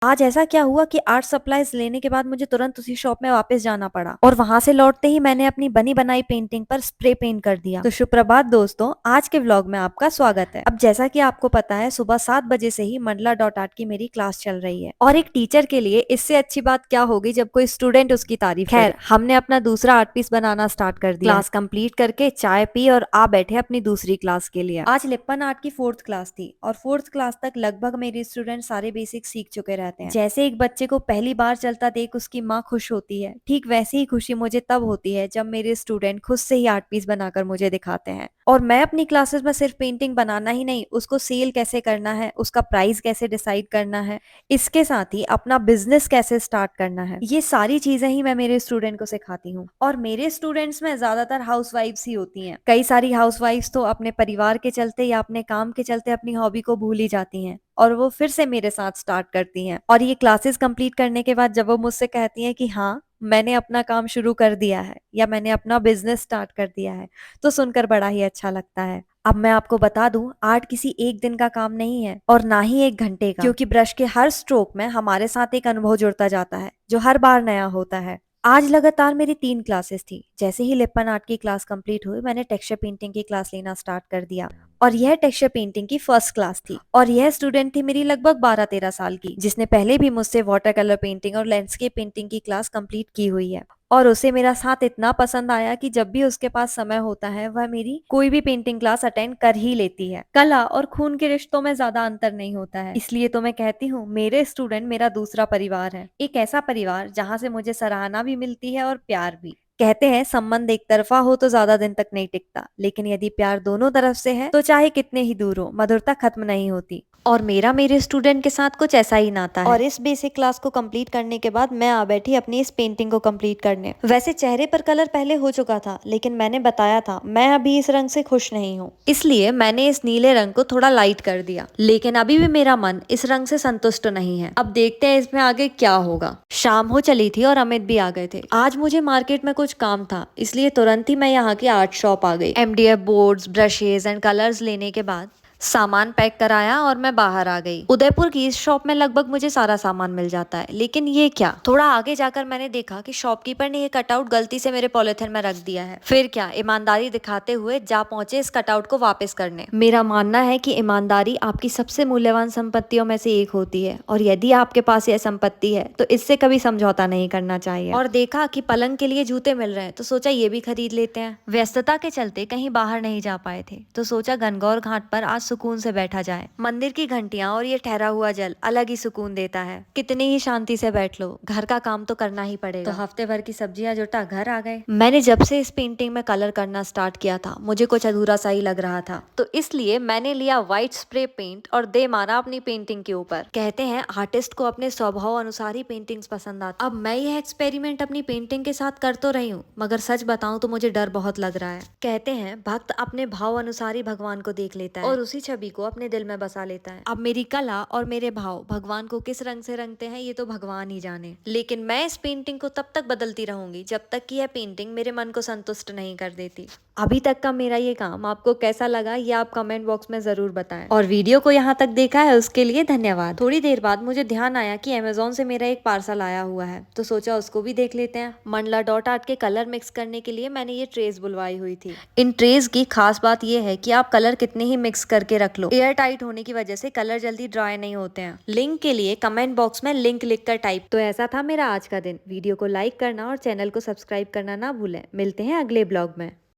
आज ऐसा क्या हुआ कि आर्ट सप्लाईज लेने के बाद मुझे तुरंत उसी शॉप में वापस जाना पड़ा और वहां से लौटते ही मैंने अपनी बनी बनाई पेंटिंग पर स्प्रे पेंट कर दिया। तो सुप्रभात दोस्तों, आज के व्लॉग में आपका स्वागत है। अब जैसा कि आपको पता है, सुबह 7 बजे से ही मंडला डॉट आर्ट की मेरी क्लास चल रही है और एक टीचर के लिए इससे अच्छी बात क्या होगी जब कोई स्टूडेंट उसकी तारीफ करे। खैर, हमने अपना दूसरा आर्ट पीस बनाना स्टार्ट कर दिया। क्लास कंप्लीट करके चाय पी और आ बैठे अपनी दूसरी क्लास के लिए। आज लिप्पन आर्ट की 4th क्लास थी और 4th क्लास तक लगभग मेरे स्टूडेंट सारे बेसिक सीख चुके रहते हैं। जैसे एक बच्चे को पहली बार चलता देख उसकी माँ खुश होती है, ठीक वैसी ही खुशी मुझे तब होती है जब मेरे स्टूडेंट खुद से ही आर्ट पीस बनाकर मुझे दिखाते हैं। और मैं अपनी क्लासेस में सिर्फ पेंटिंग बनाना ही नहीं, उसको सेल कैसे करना है, उसका प्राइस कैसे डिसाइड करना है, इसके साथ ही अपना बिजनेस कैसे स्टार्ट करना है, ये सारी चीजें ही मैं मेरे स्टूडेंट को सिखाती हूँ। और मेरे स्टूडेंट्स में ज्यादातर हाउसवाइफ्स ही होती हैं। कई सारी हाउसवाइफ्स तो अपने परिवार के चलते या अपने काम के चलते अपनी हॉबी को भूल ही जाती हैं और वो फिर से मेरे साथ स्टार्ट करती हैं। और ये क्लासेस कंप्लीट करने के बाद जब वो मुझसे कहती हैं कि हाँ, मैंने अपना काम शुरू कर दिया है या मैंने अपना बिजनेस स्टार्ट कर दिया है, तो सुनकर बड़ा ही अच्छा लगता है। अब मैं आपको बता दूं, आर्ट किसी एक दिन का काम नहीं है और ना ही एक घंटे का, क्योंकि ब्रश के हर स्ट्रोक में हमारे साथ एक अनुभव जुड़ता जाता है जो हर बार नया होता है। आज लगातार मेरी 3 क्लासेस थी। जैसे ही लिप्पन आर्ट की क्लास कंप्लीट हुई, मैंने टेक्सचर पेंटिंग की क्लास लेना स्टार्ट कर दिया और यह टेक्सचर पेंटिंग की फर्स्ट क्लास थी। और यह स्टूडेंट थी मेरी लगभग 12-13 साल की, जिसने पहले भी मुझसे वाटर कलर पेंटिंग और लैंडस्केप पेंटिंग की क्लास कंप्लीट की हुई है। और उसे मेरा साथ इतना पसंद आया कि जब भी उसके पास समय होता है वह मेरी कोई भी पेंटिंग क्लास अटेंड कर ही लेती है। कला और खून के रिश्तों में ज्यादा अंतर नहीं होता है, इसलिए तो मैं कहती हूँ मेरे स्टूडेंट मेरा दूसरा परिवार है। एक ऐसा परिवार जहाँ से मुझे सराहना भी मिलती है और प्यार भी। कहते हैं संबंध एक तरफा हो तो ज्यादा दिन तक नहीं टिकता, लेकिन यदि प्यार दोनों तरफ से है तो चाहे कितने ही दूर हो, मधुरता खत्म नहीं होती। और मेरा मेरे स्टूडेंट के साथ कुछ ऐसा ही नाता है। और इस बेसिक क्लास को कंप्लीट करने के बाद मैं आ बैठी अपनी इस पेंटिंग को कंप्लीट करने। वैसे चेहरे पर कलर पहले हो चुका था, लेकिन मैंने बताया था मैं अभी इस रंग से खुश नहीं हूँ, इसलिए मैंने इस नीले रंग को थोड़ा लाइट कर दिया। लेकिन अभी भी मेरा मन इस रंग से संतुष्ट नहीं है। अब देखते हैं इसमें आगे क्या होगा। शाम हो चली थी और अमित भी आ गए थे। आज मुझे मार्केट में कुछ काम था, इसलिए तुरंत ही मैं यहाँ की आर्ट शॉप आ गई। MDF boards, brushes and colours लेने के बाद सामान पैक कराया और मैं बाहर आ गई। उदयपुर की इस शॉप में लगभग मुझे सारा सामान मिल जाता है, लेकिन ये क्या, थोड़ा आगे जाकर मैंने देखा कि शॉपकीपर ने ये कटआउट गलती से मेरे पॉलिथीन में रख दिया है। फिर क्या, ईमानदारी दिखाते हुए जा पहुंचे इस कटआउट को वापस करने। मेरा मानना है कि ईमानदारी आपकी सबसे मूल्यवान संपत्तियों में से एक होती है और यदि आपके पास यह संपत्ति है तो इससे कभी समझौता नहीं करना चाहिए। और देखा कि पलंग के लिए जूते मिल रहे हैं तो सोचा ये भी खरीद लेते हैं। व्यस्तता के चलते कहीं बाहर नहीं जा पाए थे तो सोचा गणगौर घाट पर आज सुकून से बैठा जाए। मंदिर की घंटियां और ये ठहरा हुआ जल अलग ही सुकून देता है। कितनी ही शांति से बैठ लो, घर का काम तो करना ही पड़ेगा। तो हफ्ते भर की सब्जियां जुटा घर आ गए। मैंने जब से इस पेंटिंग में कलर करना स्टार्ट किया था मुझे कुछ अधूरा सा ही लग रहा था, तो इसलिए मैंने लिया व्हाइट स्प्रे पेंट और दे मारा अपनी पेंटिंग के ऊपर। कहते हैं आर्टिस्ट को अपने स्वभाव अनुसार ही पेंटिंग्स पसंद आती। अब मैं यह एक्सपेरिमेंट अपनी पेंटिंग के साथ कर तो रही हूँ, मगर सच बताऊं तो मुझे डर बहुत लग रहा है। कहते हैं भक्त अपने भाव अनुसार ही भगवान को देख लेता है और उसी छवि को अपने दिल में बसा लेता है। अब मेरी कला और मेरे भाव भगवान को किस रंग से रंगते हैं ये तो भगवान ही जाने, लेकिन मैं इस पेंटिंग को तब तक बदलती रहूंगी जब तक कि यह पेंटिंग मेरे मन को संतुष्ट नहीं कर देती। अभी तक का मेरा ये काम आपको कैसा लगा ये आप कमेंट बॉक्स में जरूर बताएं और वीडियो को यहाँ तक देखा है उसके लिए धन्यवाद। थोड़ी देर बाद मुझे ध्यान आया कि अमेजोन से मेरा एक पार्सल आया हुआ है, तो सोचा उसको भी देख लेते हैं। मंडला डॉट आर्ट के कलर मिक्स करने के लिए मैंने ये ट्रेस बुलवाई हुई थी। इन ट्रेस की खास बात यह है कि आप कलर कितने ही मिक्स करके रख लो, एयर टाइट होने की वजह से कलर जल्दी ड्राई नहीं होते हैं। लिंक के लिए कमेंट बॉक्स में लिंक लिखकर टाइप। तो ऐसा था मेरा आज का दिन। वीडियो को लाइक करना और चैनल को सब्सक्राइब करना ना भूलें। मिलते हैं अगले ब्लॉग में।